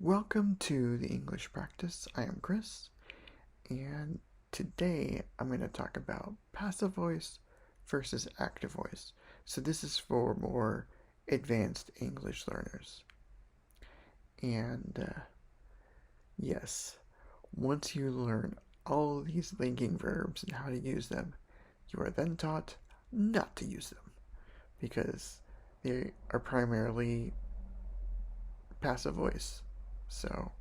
Welcome to the English Practice. I am Chris, and today I'm going to talk about passive voice versus active voice. So, this is for more advanced English learners. And yes, once you learn all these linking verbs and how to use them, you are then taught not to use them because they are primarily passive voice. So,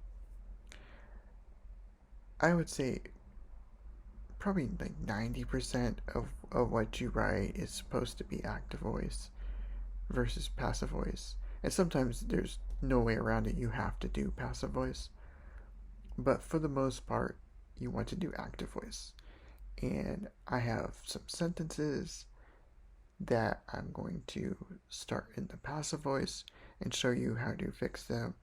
I would say probably like 90% of what you write is supposed to be active voice versus passive voice. And sometimes there's no way around it. You have to do passive voice. But for the most part, you want to do active voice. And I have some sentences that I'm going to start in the passive voice and show you how to fix them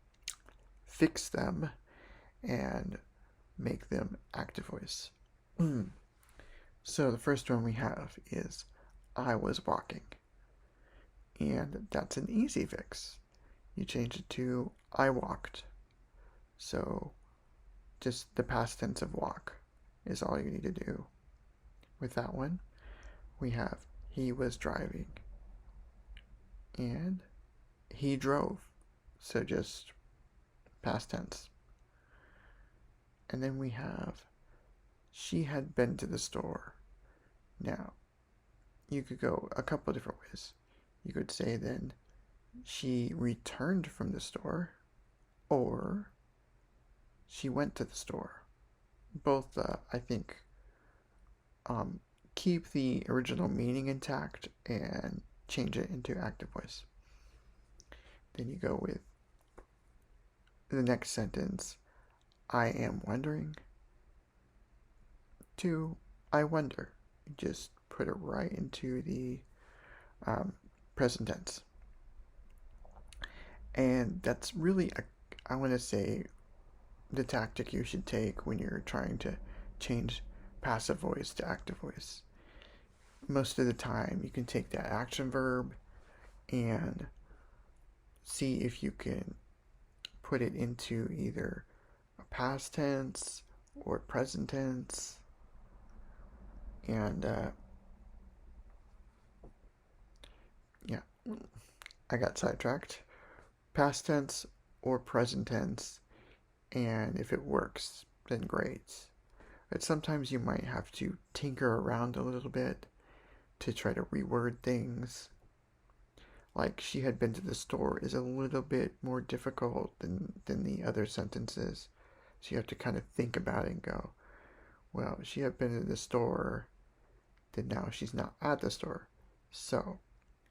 and make them active voice. So the first one we have is I was walking. And that's an easy fix. You change it to I walked. So just the past tense of walk is all you need to do. With that one, we have he was driving. And he drove. So just past tense. And then we have she had been to the store. Now, you could go a couple different ways. You could say then she returned from the store, or she went to the store. Both, I think, keep the original meaning intact and change it into active voice. Then you go with the next sentence, I am wondering, to I wonder. You just put it right into the present tense. And that's really, I want to say, the tactic you should take when you're trying to change passive voice to active voice. Most of the time, you can take that action verb and see if you can put it into either a past tense or present tense. And yeah, I got sidetracked. Past tense or present tense, and if it works, then great. But sometimes you might have to tinker around a little bit to try to reword things. Like she had been to the store is a little bit more difficult than the other sentences. So you have to kind of think about it and go, well, she had been to the store, then now she's not at the store. So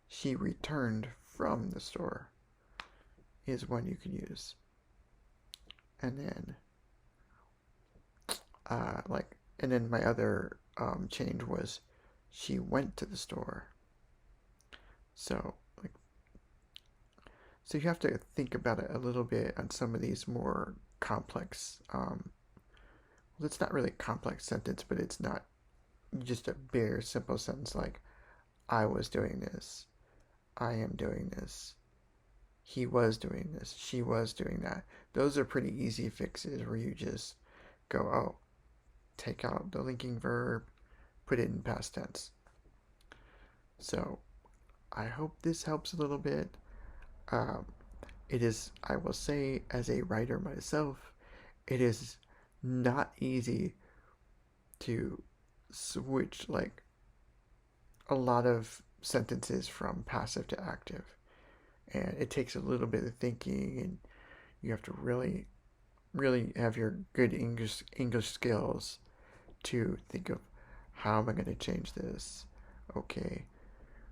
she returned from the store is one you could use. And then and then my other change was she went to the store. So so you have to think about it a little bit on some of these more complex well, it's not really a complex sentence, but it's not just a bare simple sentence like I was doing this, I am doing this, he was doing this, she was doing that. Those are pretty easy fixes where you just go, oh, take out the linking verb, put it in past tense. So I hope this helps a little bit. It is, I will say, as a writer myself, it is not easy to switch like a lot of sentences from passive to active. And it takes a little bit of thinking, and you have to really, really have your good English skills to think of how am I going to change this? Okay,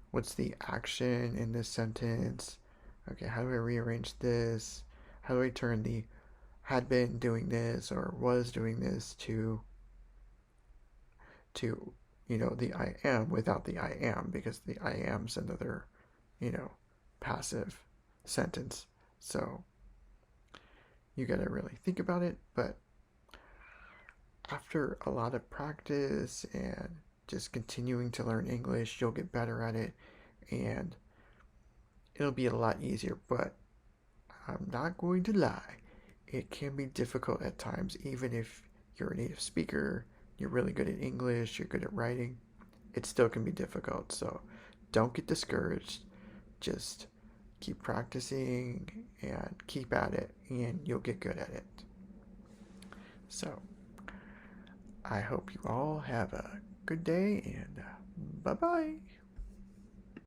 what's the action in this sentence? Okay, how do I rearrange this? How do I turn the had been doing this or was doing this to the I am without the I am, because the I am's another, passive sentence. So you got to really think about it, but after a lot of practice and just continuing to learn English, you'll get better at it and it'll be a lot easier. But I'm not going to lie, it can be difficult at times, even if you're a native speaker, you're really good at English, you're good at writing, it still can be difficult. So don't get discouraged. Just keep practicing and keep at it, and you'll get good at it. So I hope you all have a good day, and bye bye.